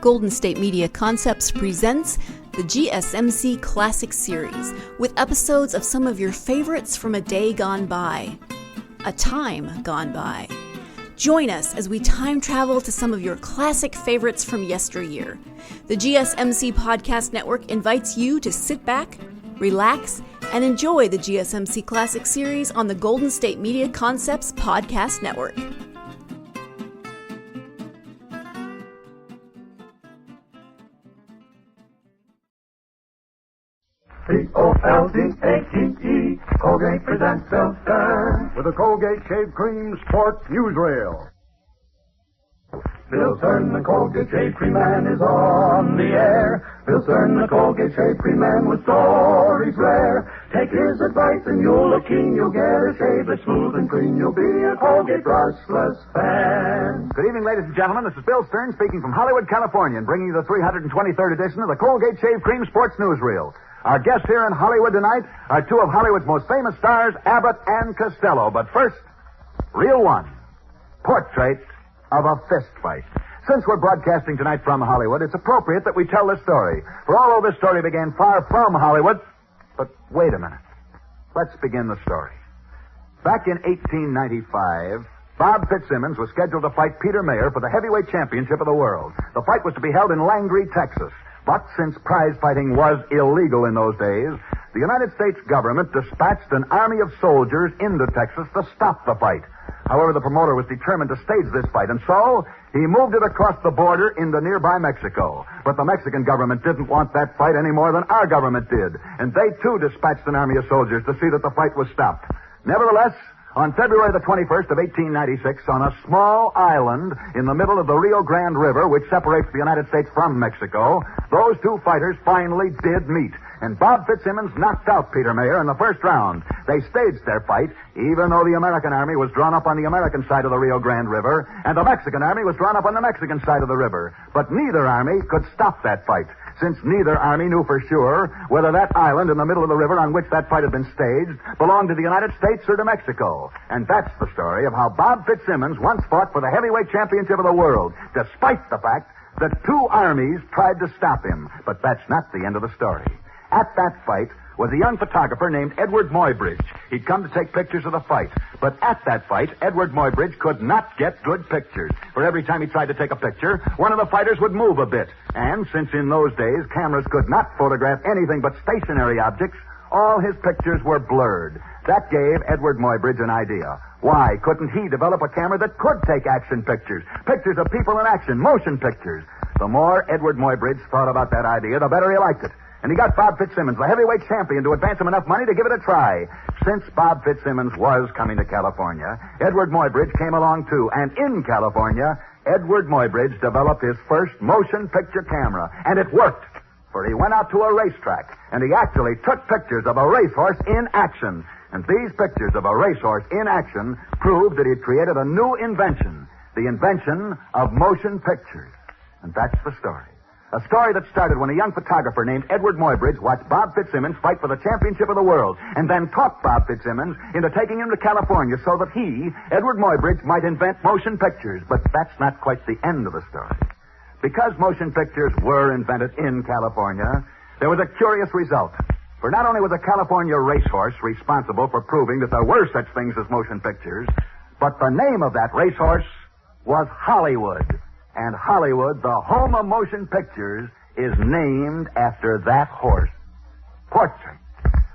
Golden State Media Concepts presents the GSMC Classics series with episodes of some of your favorites from a day gone by, a time gone by. Join us as we time travel to some of your classic favorites from yesteryear. The GSMC Podcast Network invites you to sit back, relax, and enjoy the GSMC Classics series on the Golden State Media Concepts Podcast Network. C-O-L-G-A-T-E, Colgate presents Bill Stern with the Colgate Shave Cream Sports Newsreel. Bill Stern, the Colgate Shave Cream Man, is on the air. Bill Stern, the Colgate Shave Cream Man, with stories rare. Take his advice and you'll look keen. You'll get a shave that's smooth and clean. You'll be a Colgate Brushless fan. Good evening, ladies and gentlemen. This is Bill Stern speaking from Hollywood, California, and bringing you the 323rd edition of the Colgate Shave Cream Sports Newsreel. Our guests here in Hollywood tonight are two of Hollywood's most famous stars, Abbott and Costello. But first, Reel 1, Portrait of a Fist Fight. Since we're broadcasting tonight from Hollywood, it's appropriate that we tell this story. For although this story began far from Hollywood, but wait a minute. Let's begin the story. Back in 1895, Bob Fitzsimmons was scheduled to fight Peter Mayer for the heavyweight championship of the world. The fight was to be held in Langley, Texas. But since prize fighting was illegal in those days, the United States government dispatched an army of soldiers into Texas to stop the fight. However, the promoter was determined to stage this fight, and so he moved it across the border into nearby Mexico. But the Mexican government didn't want that fight any more than our government did, and they too dispatched an army of soldiers to see that the fight was stopped. Nevertheless, on February the 21st of 1896, on a small island in the middle of the Rio Grande River, which separates the United States from Mexico, those two fighters finally did meet. And Bob Fitzsimmons knocked out Peter Mayer in the first round. They staged their fight, even though the American army was drawn up on the American side of the Rio Grande River, and the Mexican army was drawn up on the Mexican side of the river. But neither army could stop that fight, since neither army knew for sure whether that island in the middle of the river on which that fight had been staged belonged to the United States or to Mexico. And that's the story of how Bob Fitzsimmons once fought for the heavyweight championship of the world, despite the fact that two armies tried to stop him. But that's not the end of the story. At that fight was a young photographer named Edward Muybridge. He'd come to take pictures of the fight. But at that fight, Edward Muybridge could not get good pictures. For every time he tried to take a picture, one of the fighters would move a bit. And since in those days cameras could not photograph anything but stationary objects, all his pictures were blurred. That gave Edward Muybridge an idea. Why couldn't he develop a camera that could take action pictures? Pictures of people in action, motion pictures. The more Edward Muybridge thought about that idea, the better he liked it. And he got Bob Fitzsimmons, the heavyweight champion, to advance him enough money to give it a try. Since Bob Fitzsimmons was coming to California, Edward Muybridge came along too. And in California, Edward Muybridge developed his first motion picture camera. And it worked. For he went out to a racetrack, and he actually took pictures of a racehorse in action. And these pictures of a racehorse in action proved that he'd created a new invention, the invention of motion pictures. And that's the story. A story that started when a young photographer named Edward Muybridge watched Bob Fitzsimmons fight for the championship of the world, and then talked Bob Fitzsimmons into taking him to California so that he, Edward Muybridge, might invent motion pictures. But that's not quite the end of the story. Because motion pictures were invented in California, there was a curious result. For not only was a California racehorse responsible for proving that there were such things as motion pictures, but the name of that racehorse was Hollywood. And Hollywood, the home of motion pictures, is named after that horse. Portrait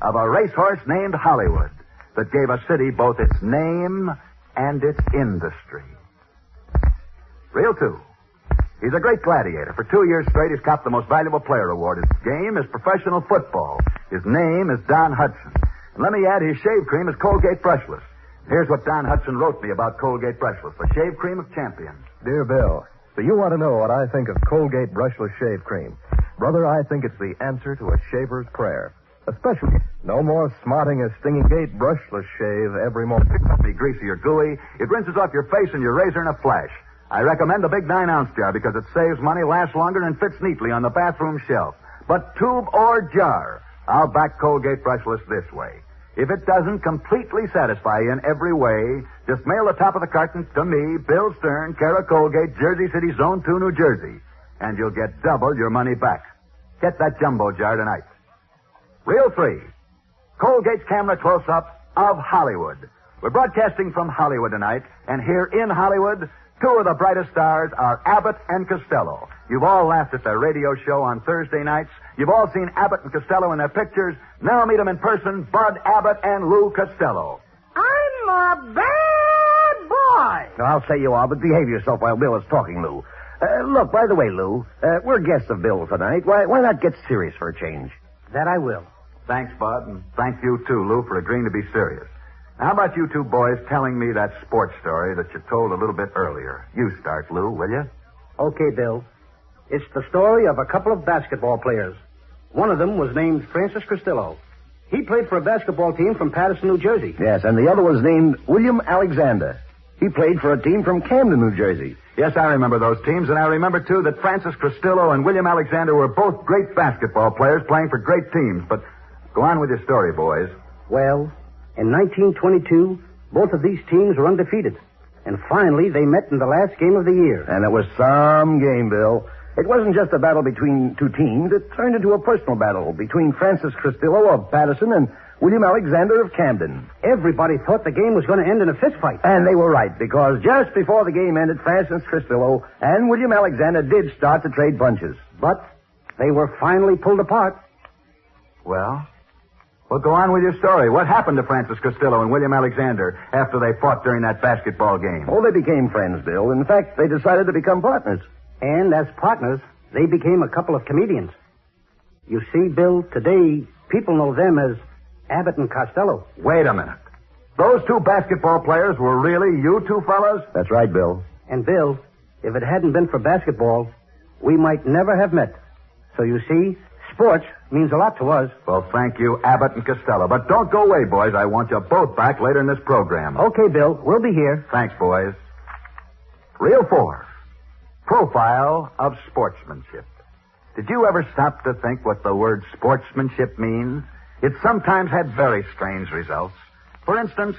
of a racehorse named Hollywood that gave a city both its name and its industry. Reel 2. He's a great gladiator. For 2 years straight, he's copped the Most Valuable Player award. His game is professional football. His name is Don Hudson. And let me add, his shave cream is Colgate Brushless. Here's what Don Hudson wrote me about Colgate Brushless, the shave cream of champions. Dear Bill, so you want to know what I think of Colgate Brushless Shave Cream. Brother, I think it's the answer to a shaver's prayer. Especially, no more smarting a stinging gate brushless shave every morning. It won't be greasy or gooey. It rinses off your face and your razor in a flash. I recommend the big 9-ounce jar because it saves money, lasts longer, and fits neatly on the bathroom shelf. But tube or jar, I'll back Colgate Brushless this way. If it doesn't completely satisfy you in every way, just mail the top of the carton to me, Bill Stern, care of Colgate, Jersey City, Zone 2, New Jersey. and you'll get double your money back. Get that jumbo jar tonight. Reel 3. Colgate's camera close-up of Hollywood. We're broadcasting from Hollywood tonight, and here in Hollywood, two of the brightest stars are Abbott and Costello. You've all laughed at their radio show on Thursday nights. You've all seen Abbott and Costello in their pictures. Now meet them in person, Bud Abbott and Lou Costello. I'm a bad boy. I'll say you are, but behave yourself while Bill is talking, Lou. Look, by the way, Lou, we're guests of Bill tonight. Why not get serious for a change? That I will. Thanks, Bud, and thank you, too, Lou, for agreeing to be serious. Now, how about you two boys telling me that sports story that you told a little bit earlier? You start, Lou, will you? Okay, Bill. It's the story of a couple of basketball players. One of them was named Francis Costello. He played for a basketball team from Paterson, New Jersey. Yes, and the other was named William Alexander. He played for a team from Camden, New Jersey. Yes, I remember those teams, and I remember, too, that Francis Costello and William Alexander were both great basketball players playing for great teams. But go on with your story, boys. Well, in 1922, both of these teams were undefeated. And finally, they met in the last game of the year. And it was some game, Bill. It wasn't just a battle between two teams. It turned into a personal battle between Francis Costello of Paterson and William Alexander of Camden. Everybody thought the game was going to end in a fist fight. And they were right, because just before the game ended, Francis Costello and William Alexander did start to trade punches. But they were finally pulled apart. Well, go on with your story. What happened to Francis Costello and William Alexander after they fought during that basketball game? Oh, they became friends, Bill. In fact, they decided to become partners. And as partners, they became a couple of comedians. You see, Bill, today, people know them as Abbott and Costello. Wait a minute. Those two basketball players were really you two fellas? That's right, Bill. And, Bill, if it hadn't been for basketball, we might never have met. So, you see, sports means a lot to us. Well, thank you, Abbott and Costello. But don't go away, boys. I want you both back later in this program. Okay, Bill. We'll be here. Thanks, boys. Reel 4. Profile of sportsmanship. Did you ever stop to think what the word sportsmanship means? It sometimes had very strange results. For instance,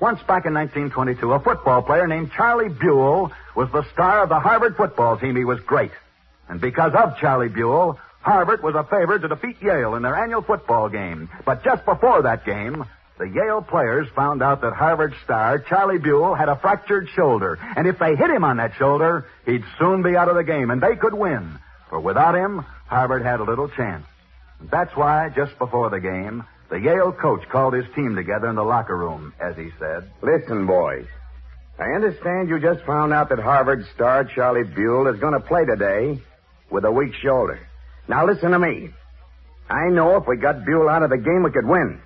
once back in 1922, a football player named Charlie Buell was the star of the Harvard football team. He was great. And because of Charlie Buell, Harvard was a favorite to defeat Yale in their annual football game. But just before that game, the Yale players found out that Harvard star Charlie Buell had a fractured shoulder. And if they hit him on that shoulder, he'd soon be out of the game, and they could win. For without him, Harvard had a little chance. And that's why, just before the game, the Yale coach called his team together in the locker room, as he said, "Listen, boys. I understand you just found out that Harvard star Charlie Buell is going to play today with a weak shoulder. Now listen to me. I know if we got Buell out of the game, we could win.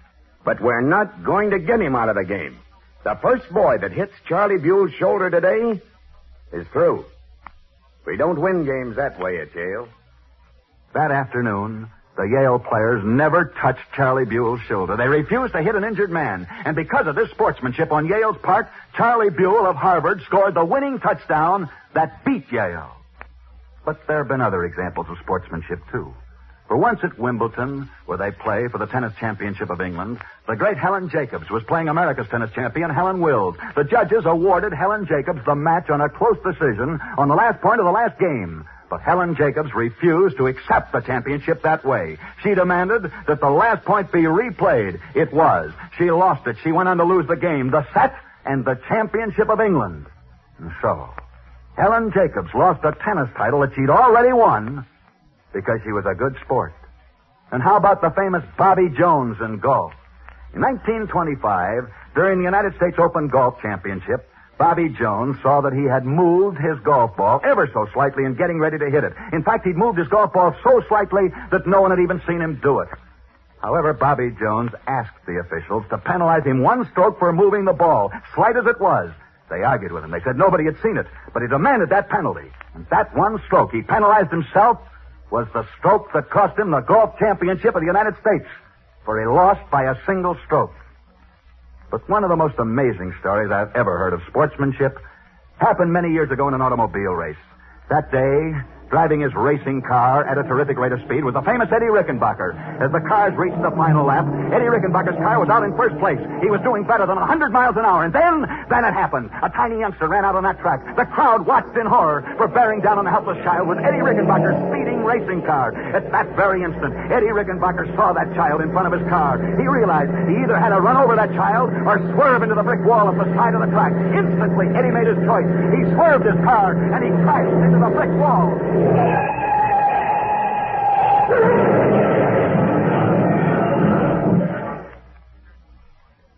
But we're not going to get him out of the game. The first boy that hits Charlie Buell's shoulder today is through. We don't win games that way at Yale." That afternoon, the Yale players never touched Charlie Buell's shoulder. They refused to hit an injured man. And because of this sportsmanship on Yale's part, Charlie Buell of Harvard scored the winning touchdown that beat Yale. But there have been other examples of sportsmanship, too. For once at Wimbledon, where they play for the tennis championship of England, the great Helen Jacobs was playing America's tennis champion, Helen Wills. The judges awarded Helen Jacobs the match on a close decision on the last point of the last game. But Helen Jacobs refused to accept the championship that way. She demanded that the last point be replayed. It was. She lost it. She went on to lose the game, the set, and the championship of England. And so, Helen Jacobs lost a tennis title that she'd already won because she was a good sport. And how about the famous Bobby Jones in golf? In 1925, during the United States Open Golf Championship, Bobby Jones saw that he had moved his golf ball ever so slightly in getting ready to hit it. In fact, he'd moved his golf ball so slightly that no one had even seen him do it. However, Bobby Jones asked the officials to penalize him one stroke for moving the ball, slight as it was. They argued with him. They said nobody had seen it, but he demanded that penalty. And that one stroke he penalized himself was the stroke that cost him the golf championship of the United States, for he lost by a single stroke. But one of the most amazing stories I've ever heard of sportsmanship happened many years ago in an automobile race. That day, driving his racing car at a terrific rate of speed was the famous Eddie Rickenbacker. As the cars reached the final lap, Eddie Rickenbacker's car was out in first place. He was doing better than 100 miles an hour. And then it happened. A tiny youngster ran out on that track. The crowd watched in horror, for bearing down on the helpless child was Eddie Rickenbacker's speeding racing car. At that very instant, Eddie Rickenbacker saw that child in front of his car. He realized he either had to run over that child or swerve into the brick wall at the side of the track. Instantly, Eddie made his choice. He swerved his car, and he crashed into the brick wall.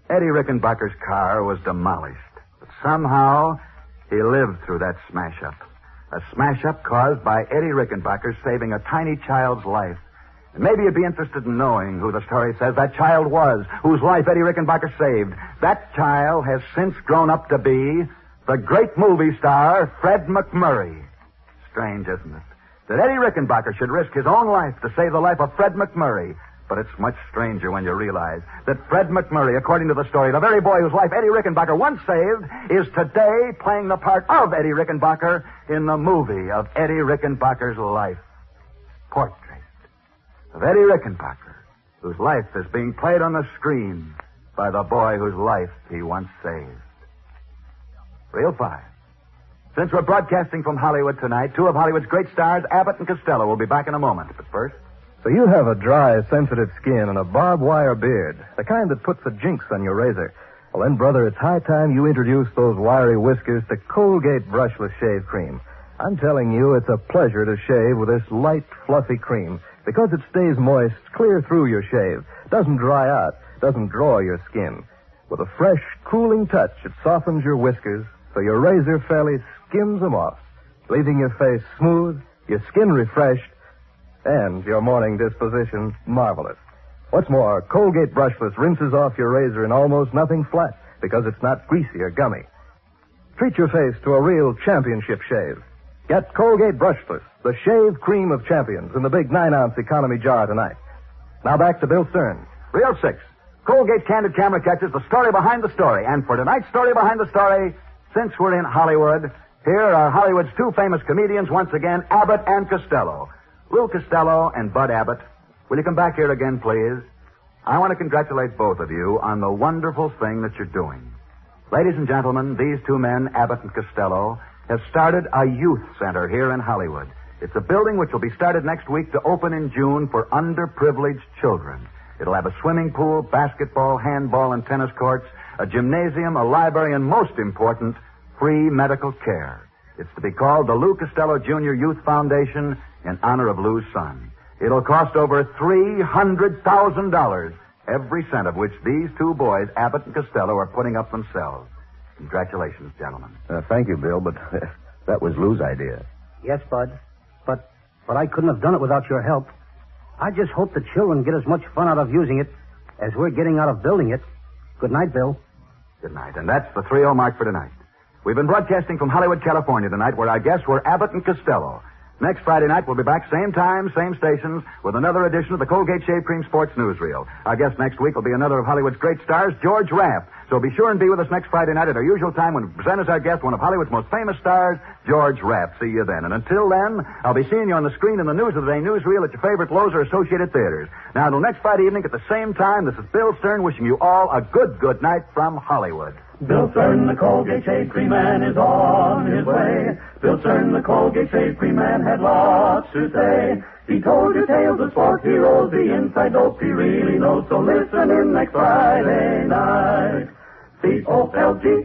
Eddie Rickenbacker's car was demolished. But somehow, he lived through that smash-up. A smash-up caused by Eddie Rickenbacker saving a tiny child's life. And maybe you'd be interested in knowing who the story says that child was, whose life Eddie Rickenbacker saved. That child has since grown up to be the great movie star, Fred McMurray. Strange, isn't it? That Eddie Rickenbacker should risk his own life to save the life of Fred McMurray. But it's much stranger when you realize that Fred McMurray, according to the story, the very boy whose life Eddie Rickenbacker once saved, is today playing the part of Eddie Rickenbacker in the movie of Eddie Rickenbacker's life. Portrait of Eddie Rickenbacker, whose life is being played on the screen by the boy whose life he once saved. Reel 5. Since we're broadcasting from Hollywood tonight, two of Hollywood's great stars, Abbott and Costello, will be back in a moment. But first... So you have a dry, sensitive skin and a barbed wire beard, the kind that puts a jinx on your razor. Well, then, brother, it's high time you introduce those wiry whiskers to Colgate Brushless Shave Cream. I'm telling you, it's a pleasure to shave with this light, fluffy cream because it stays moist clear through your shave, doesn't dry out, doesn't draw your skin. With a fresh, cooling touch, it softens your whiskers so your razor fairly skims them off, leaving your face smooth, your skin refreshed, and your morning disposition marvelous. What's more, Colgate Brushless rinses off your razor in almost nothing flat because it's not greasy or gummy. Treat your face to a real championship shave. Get Colgate Brushless, the shave cream of champions, in the big 9-ounce economy jar tonight. Now back to Bill Stern. Reel 6. Colgate Candid Camera catches the story behind the story. And for tonight's story behind the story, since we're in Hollywood, here are Hollywood's two famous comedians once again, Abbott and Costello. Lou Costello and Bud Abbott, will you come back here again, please? I want to congratulate both of you on the wonderful thing that you're doing. Ladies and gentlemen, these two men, Abbott and Costello, have started a youth center here in Hollywood. It's a building which will be started next week to open in June for underprivileged children. It'll have a swimming pool, basketball, handball, and tennis courts, a gymnasium, a library, and most important, free medical care. It's to be called the Lou Costello Jr. Youth Foundation in honor of Lou's son. It'll cost over $300,000, every cent of which these two boys, Abbott and Costello, are putting up themselves. Congratulations, gentlemen. Thank you, Bill, but that was Lou's idea. Yes, Bud. But I couldn't have done it without your help. I just hope the children get as much fun out of using it as we're getting out of building it. Good night, Bill. Good night. And that's the 3-0 mark for tonight. We've been broadcasting from Hollywood, California tonight, where our guests were Abbott and Costello. Next Friday night, we'll be back same time, same stations, with another edition of the Colgate Shave Cream Sports Newsreel. Our guest next week will be another of Hollywood's great stars, George Raft. So be sure and be with us next Friday night at our usual time when we present as our guest one of Hollywood's most famous stars, George Raft. See you then. And until then, I'll be seeing you on the screen in the News of the Day newsreel at your favorite Lowe's or Associated Theaters. Now, until next Friday evening at the same time, this is Bill Stern wishing you all a good night from Hollywood. Bill Stern, the Colgate Shave Cream Man, is on his way. Bill Stern, the Colgate Shave Cream Man, had lots to say. He told you tales of sport heroes, the inside dope he really knows. So listen in next Friday night. Colgate.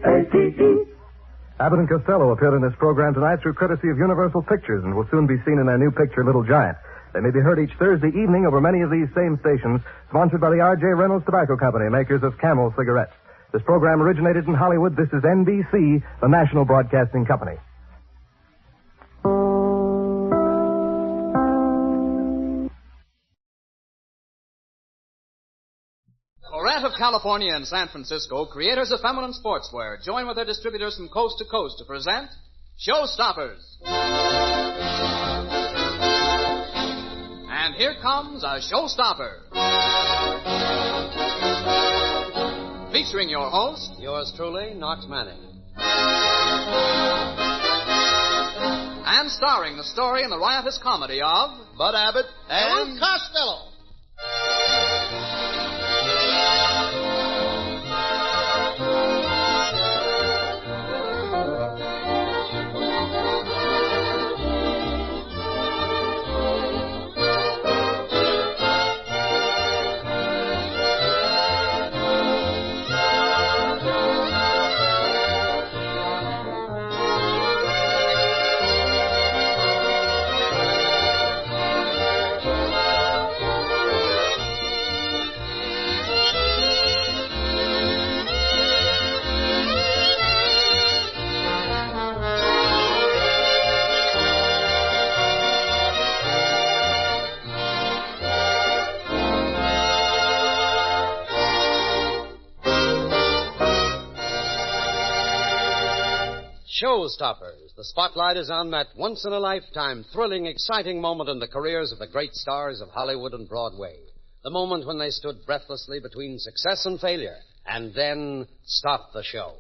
Abbott and Costello appeared in this program tonight through courtesy of Universal Pictures and will soon be seen in their new picture, Little Giant. They may be heard each Thursday evening over many of these same stations, sponsored by the R.J. Reynolds Tobacco Company, makers of Camel cigarettes. This program originated in Hollywood. This is NBC, the National Broadcasting Company. Loret of California and San Francisco, creators of feminine sportswear, join with their distributors from coast to coast to present Showstoppers. And here comes a showstopper. Featuring your host, yours truly, Knox Manning. And and starring the story in the riotous comedy of Bud Abbott and Costello. Showstoppers. The spotlight is on that once-in-a-lifetime, thrilling, exciting moment in the careers of the great stars of Hollywood and Broadway. The moment when they stood breathlessly between success and failure, and then stopped the show.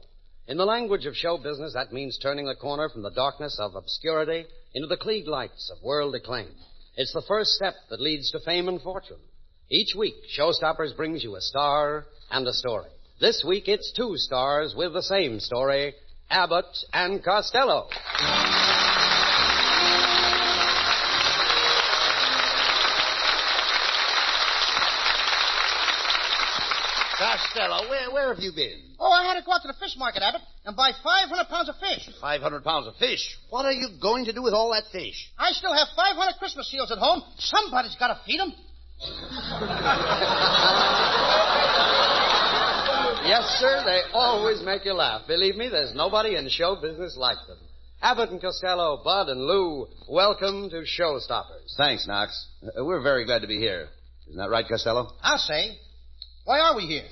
In the language of show business, that means turning the corner from the darkness of obscurity into the clear lights of world acclaim. It's the first step that leads to fame and fortune. Each week, Showstoppers brings you a star and a story. This week, it's two stars with the same story, Abbott and Costello. Costello, where have you been? Oh, I had to go out to the fish market, Abbott, and buy 500 pounds of fish. 500 pounds of fish? What are you going to do with all that fish? I still have 500 Christmas seals at home. Somebody's got to feed them. Yes, sir, they always make you laugh. Believe me, there's nobody in show business like them. Abbott and Costello, Bud and Lou, welcome to Showstoppers. Thanks, Knox. We're very glad to be here. Isn't that right, Costello? I'll say. Why are we here?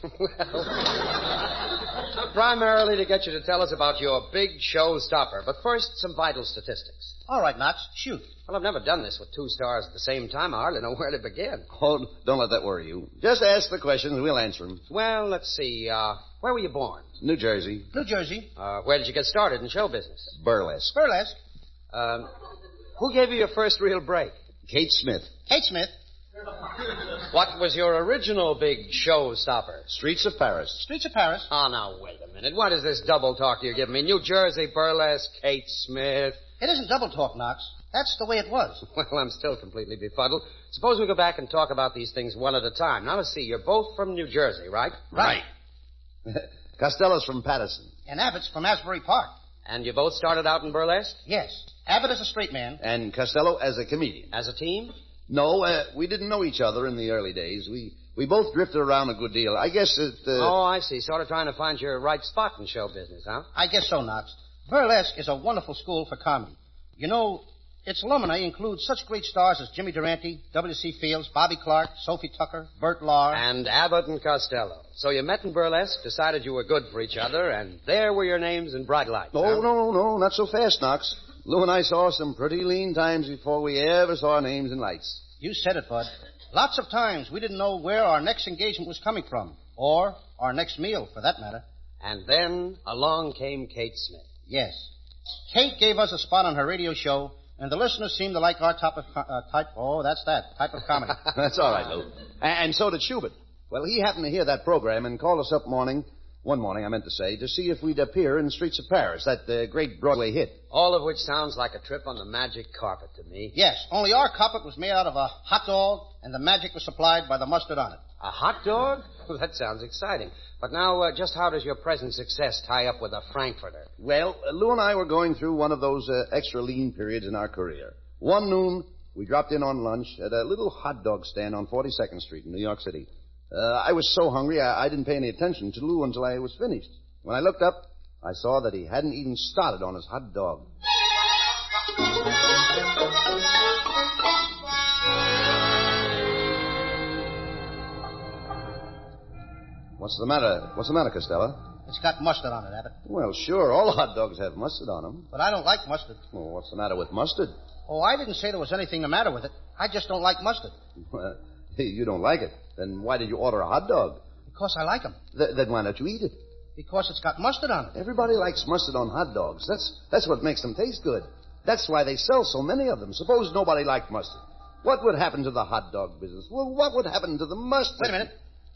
Primarily to get you to tell us about your big showstopper. But first, some vital statistics. All right, Knox, shoot. Well, I've never done this with two stars at the same time. I hardly know where to begin. Oh, don't let that worry you. Just ask the questions and we'll answer them. Well, let's see. Where were you born? New Jersey. New Jersey. Where did you get started in show business? Burlesque. Burlesque. Who gave you your first real break? Kate Smith. Kate Smith. What was your original big showstopper? Streets of Paris. Streets of Paris. Oh, now, wait a minute. What is this double talk you're giving me? New Jersey, Burlesque, Kate Smith. It isn't double talk, Knox. That's the way it was. Well, I'm still completely befuddled. Suppose we go back and talk about these things one at a time. Now, let's see. You're both from New Jersey, right? Right. Costello's from Patterson. And Abbott's from Asbury Park. And you both started out in burlesque? Yes. Abbott is a straight man. And Costello as a comedian. As a team? No, we didn't know each other in the early days. We both drifted around a good deal. I guess it... Oh, I see. Sort of trying to find your right spot in show business, huh? I guess so, Knox. Burlesque is a wonderful school for comedy. You know, its alumni include such great stars as Jimmy Durante, W.C. Fields, Bobby Clark, Sophie Tucker, Bert Lahr. And Abbott and Costello. So you met in burlesque, decided you were good for each other, and there were your names in bright lights. Oh, no, not so fast, Knox. Lou and I saw some pretty lean times before we ever saw our names in lights. You said it, Bud. Lots of times we didn't know where our next engagement was coming from. Or our next meal, for that matter. And then along came Kate Smith. Yes. Kate gave us a spot on her radio show, and the listeners seemed to like our type of comedy. That's all right, Lou. And so did Schubert. Well, he happened to hear that program and called us up one morning, I meant to say, to see if we'd appear in Streets of Paris, that great Broadway hit. All of which sounds like a trip on the magic carpet to me. Yes, only our carpet was made out of a hot dog, and the magic was supplied by the mustard on it. A hot dog? Well, that sounds exciting. But now, just how does your present success tie up with a Frankfurter? Well, Lou and I were going through one of those extra lean periods in our career. One noon, we dropped in on lunch at a little hot dog stand on 42nd Street in New York City. I was so hungry, I didn't pay any attention to Lou until I was finished. When I looked up, I saw that he hadn't even started on his hot dog. What's the matter? Costello? It's got mustard on it, Abbott. Well, sure, all hot dogs have mustard on them. But I don't like mustard. Well, what's the matter with mustard? Oh, I didn't say there was anything the matter with it. I just don't like mustard. Well, you don't like it. Then why did you order a hot dog? Because I like them. Then why don't you eat it? Because it's got mustard on it. Everybody likes mustard on hot dogs. That's what makes them taste good. That's why they sell so many of them. Suppose nobody liked mustard. What would happen to the hot dog business? Well, what would happen to the mustard?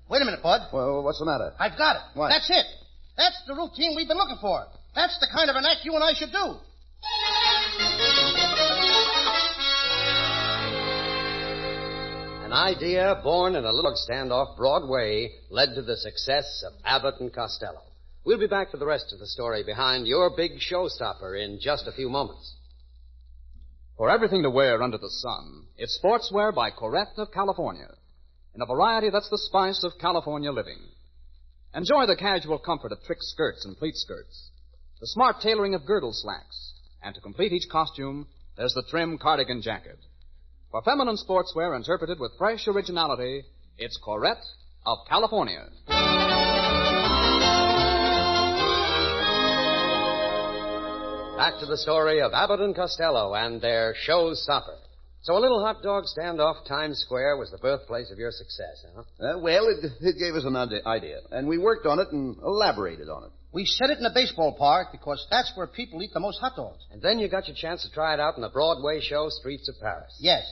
Wait a minute, Bud. Well, what's the matter? I've got it. What? That's it. That's the routine we've been looking for. That's the kind of an act you and I should do. An idea born in a little stand off Broadway led to the success of Abbott and Costello. We'll be back for the rest of the story behind your big showstopper in just a few moments. For everything to wear under the sun, it's sportswear by Corette of California, in a variety that's the spice of California living. Enjoy the casual comfort of trick skirts and pleat skirts, the smart tailoring of girdle slacks, and to complete each costume, there's the trim cardigan jacket. For feminine sportswear interpreted with fresh originality, it's Corette of California. Back to the story of Abbott and Costello and their showstopper. So a little hot dog stand off Times Square was the birthplace of your success, huh? Well, it gave us an idea, and we worked on it and elaborated on it. We set it in a baseball park because that's where people eat the most hot dogs. And then you got your chance to try it out in the Broadway show Streets of Paris. Yes.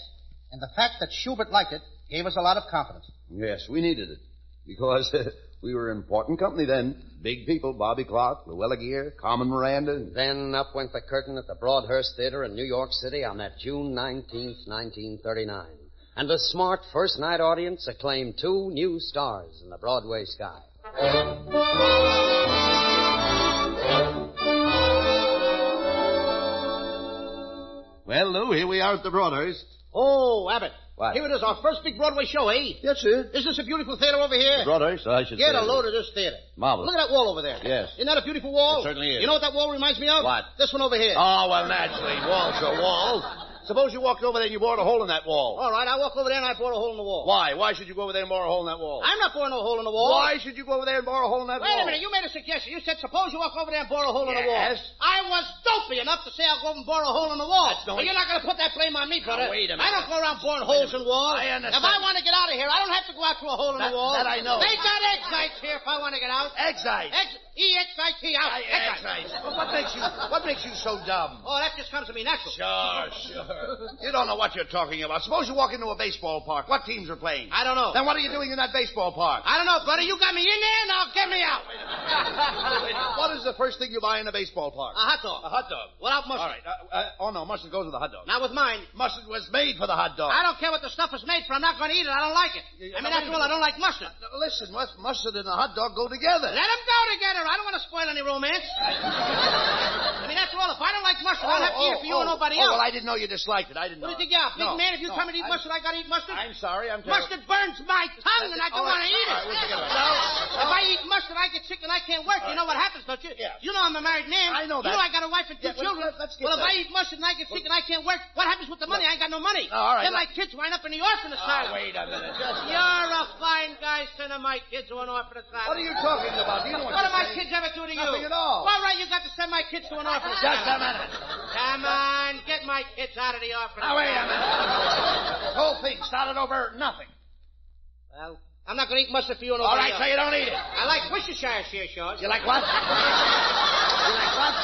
And the fact that Schubert liked it gave us a lot of confidence. Yes, we needed it. Because we were important company then. Big people, Bobby Clark, Luella Gear, Carmen Miranda. Then up went the curtain at the Broadhurst Theater in New York City on that June 19th, 1939. And the smart first night audience acclaimed two new stars in the Broadway sky. Well, Lou, here we are at the Broadhurst. Oh, Abbott. What? Here it is, our first big Broadway show, eh? Yes, sir. Isn't this a beautiful theater over here? Broadhurst, I should say. Get a load of this theater. Marvelous. Look at that wall over there. Yes. Isn't that a beautiful wall? It certainly is. You know what that wall reminds me of? What? This one over here. Oh, well, naturally. Wall's a wall. Suppose you walked over there and you bored a hole in that wall. All right, I walk over there and I bore a hole in the wall. Why? Why should you go over there and bore a hole in that wall? I'm not boring no hole in the wall. Why should you go over there and bore a hole in that wall? Wait a minute, you made a suggestion. You said suppose you walk over there and bore a hole in the wall. Yes. I was dopey enough to say I'll go over and bore a hole in the wall. That's no... But you're not going to put that blame on me, brother. Now, wait a minute. I don't go around boring holes in walls. I understand. If I want to get out of here, I don't have to go out through a hole in the wall. That I know. They got excites here if I want to get out. Excites. E-X-I-T out. Excites. What makes you so dumb? Oh, that just comes to me natural. Sure. You don't know what you're talking about. Suppose you walk into a baseball park. What teams are playing? I don't know. Then what are you doing in that baseball park? I don't know, brother. You got me in there, now get me out. What is the first thing you buy in a baseball park? A hot dog. A hot dog. Without mustard. All right. No, mustard goes with the hot dog. Not with mine. Mustard was made for the hot dog. I don't care what the stuff is made for. I'm not going to eat it. I don't like it. After all, I don't like mustard. Listen, mustard and a hot dog go together. Let them go together. I don't want to spoil any romance. After all, if I don't like mustard, I don't have to eat it for you or nobody else. Well, I didn't know you disliked it. I didn't know. What do you think, yeah? Big man, if you tell me to eat mustard, I got to eat mustard? I'm sorry, I'm Mustard burns my tongue, and I don't want to eat it. All right, we'll forget about it. If I eat mustard, I get sick and I can't work. You know what happens, don't you? Yeah. You know I'm a married man. I know that. You know I got a wife and two children. Let's get Well, if that. I eat mustard and I get sick and I can't work, what happens with the money? I ain't got no money. All right. Then my kids wind up in the orphan asylum. Wait a minute. You're a fine guy sending my kids to an orphan asylum. What are you talking about? Do you know What do my kids ever do to you? Nothing at all. What right you got to send my kids to an orphan asylum? Just a minute. Come on, get my kids out of the orphan asylum. Now, wait a minute. The whole thing started over nothing. Well, I'm not going to eat mustard for you and All nobody right, else. so you don't eat it. I like Worcestershire shearshawls. You like what? You like what?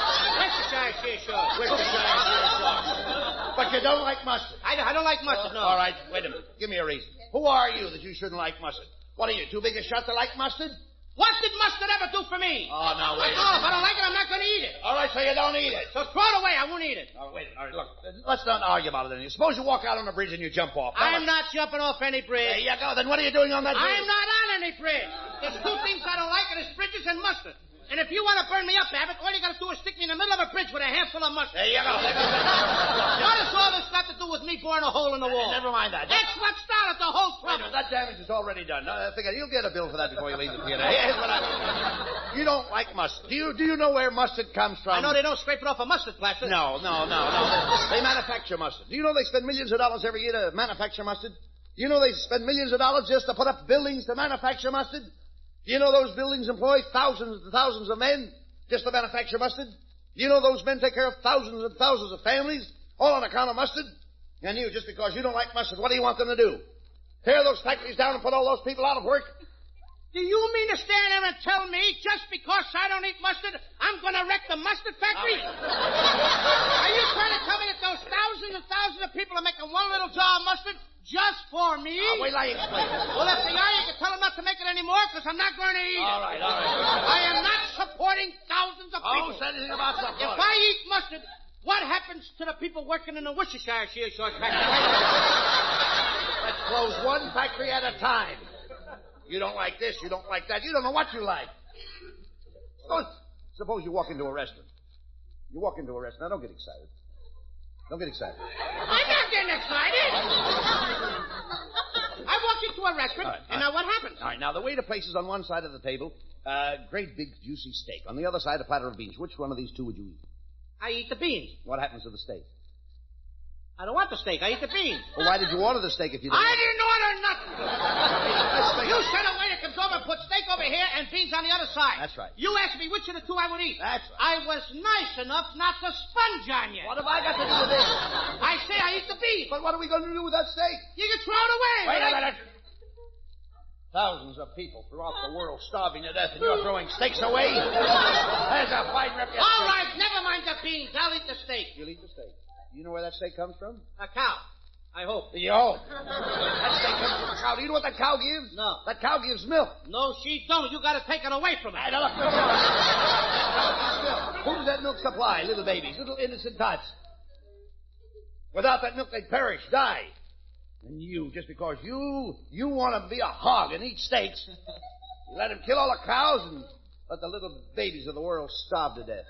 Worcestershire shearshawls. Worcestershire shearshawls. But you don't like mustard. I don't like mustard, no. All right, wait a minute. Give me a reason. Who are you that you shouldn't like mustard? What are you, too big a shot to like mustard? What did mustard ever do for me? Oh, now, wait a Oh, if minute. I don't like it, I'm not going to eat it. All right, so you don't eat it. So throw it away. I won't eat it. All right, all right, look. Let's not argue about it then. Suppose you walk out on a bridge and you jump off. I'm not jumping off any bridge. There you go. Then what are you doing on that bridge? I'm not on any bridge. There's two things I don't like, and it's bridges and mustard. And if you want to burn me up, Abbott, all you got to do is stick me in the middle of a bridge with a handful of mustard. There you go. What has all this got to do with me boring a hole in the wall? Never mind that. That's what started the whole Wait a trouble. minute, that damage is already done. Forget it. You'll get a bill for that before you leave the theater. Here's what you don't like mustard. Do you know where mustard comes from? I know they don't scrape it off a mustard plaster. No. They manufacture mustard. Do you know they spend millions of dollars every year to manufacture mustard? Do you know they spend millions of dollars just to put up buildings to manufacture mustard? Do you know those buildings employ thousands and thousands of men just to manufacture mustard? Do you know those men take care of thousands and thousands of families, all on account of mustard? And you, just because you don't like mustard, what do you want them to do? Tear those factories down and put all those people out of work? Do you mean to stand there and tell me just because I don't eat mustard, I'm going to wreck the mustard factory? Are you trying to tell me are making one little jar of mustard just for me. Wait till I explain it. Well, if they are, you can tell them not to make it anymore because I'm not going to eat it. All right. I am not supporting thousands of people. Oh, say anything about support. If I eat mustard, what happens to the people working in the Worcestershire short factory? Let's close one factory at a time. You don't like this, you don't like that. You don't know what you like. Suppose you walk into a restaurant. You walk into a restaurant. Now, don't get excited. Don't get excited. I'm not getting excited. I walk into a restaurant, and now what happens? All right, now the waiter places on one side of the table great big juicy steak. On the other side, a platter of beans. Which one of these two would you eat? I eat the beans. What happens to the steak? I don't want the steak. I eat the beans. Well, why did you order the steak if you didn't? I didn't order nothing. You said a waiter comes over and puts steak over here and beans on the other side. That's right. You asked me which of the two I would eat. That's right. I was nice enough not to sponge on you. What have I got to do with this? I say I eat the beans. But what are we going to do with that steak? You can throw it away. Wait a minute. Thousands of people throughout the world starving to death, and you're throwing steaks away? There's a fine reputation. All right, never mind the beans. I'll eat the steak. You'll eat the steak. You know where that steak comes from? A cow. I hope. You hope. That steak comes from a cow. Do you know what that cow gives? No. That cow gives milk. No, she don't. You got to take it away from her. Hey, now look. Who does that milk supply? Little babies, little innocent tots. Without that milk, they'd perish, die. And you, just because you want to be a hog and eat steaks, you let them kill all the cows and let the little babies of the world starve to death.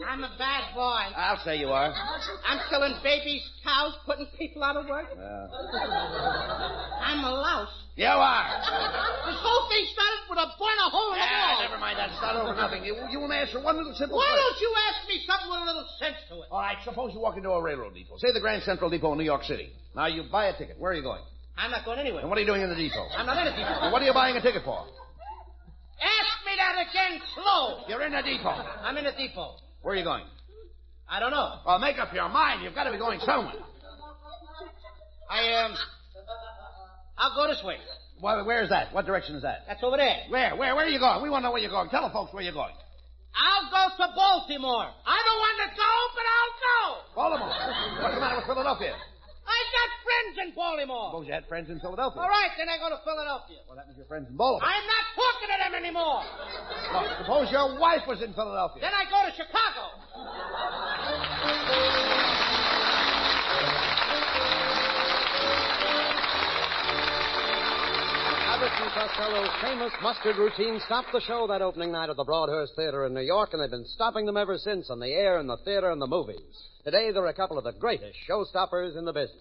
I'm a bad boy. I'll say you are. I'm killing babies, cows, putting people out of work. I'm a louse. You are. This whole thing started with a burn a hole in the wall. Never mind that. It's not over nothing. You want to answer one little simple Why question. don't you ask me something with a little sense to it? All right, suppose you walk into a railroad depot. Say the Grand Central Depot in New York City. Now, you buy a ticket. Where are you going? I'm not going anywhere. And what are you doing in the depot? I'm not in a depot. Well, what are you buying a ticket for? Ask me that again slow. You're in a depot. I'm in a depot. Where are you going? I don't know. Well, make up your mind. You've got to be going somewhere. I'll go this way. Where is that? What direction is that? That's over there. Where are you going? We want to know where you're going. Tell the folks where you're going. I'll go to Baltimore. I don't want to go, but I'll go. Baltimore? What's the matter with Philadelphia? I got friends in Baltimore. Suppose you had friends in Philadelphia. All right, then I go to Philadelphia. What happened to your friends in Baltimore? I'm not talking to them anymore. Well, suppose your wife was in Philadelphia. Then I go to Chicago. Abbott and Costello's famous mustard routine stopped the show that opening night at the Broadhurst Theater in New York, and they've been stopping them ever since on the air, in the theater, and the movies. Today, they're a couple of the greatest showstoppers in the business.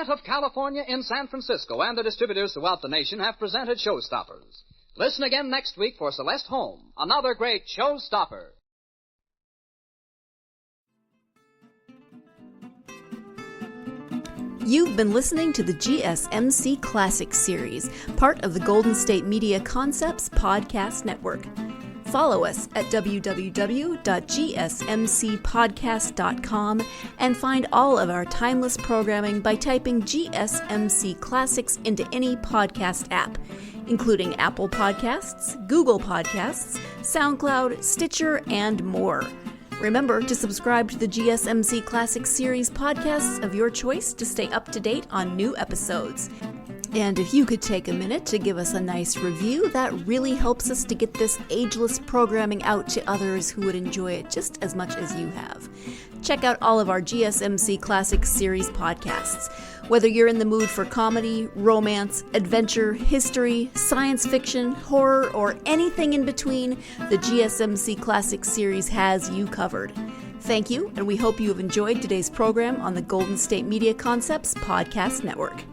Of California in San Francisco and the distributors throughout the nation have presented Showstoppers. Listen again next week for Celeste Holm, another great Showstopper. You've been listening to the GSMC Classics series, part of the Golden State Media Concepts Podcast Network. Follow us at www.gsmcpodcast.com and find all of our timeless programming by typing GSMC Classics into any podcast app, including Apple Podcasts, Google Podcasts, SoundCloud, Stitcher, and more. Remember to subscribe to the GSMC Classics series podcasts of your choice to stay up to date on new episodes. And if you could take a minute to give us a nice review, that really helps us to get this ageless programming out to others who would enjoy it just as much as you have. Check out all of our GSMC Classics series podcasts. Whether you're in the mood for comedy, romance, adventure, history, science fiction, horror, or anything in between, the GSMC Classics series has you covered. Thank you, and we hope you have enjoyed today's program on the Golden State Media Concepts Podcast Network.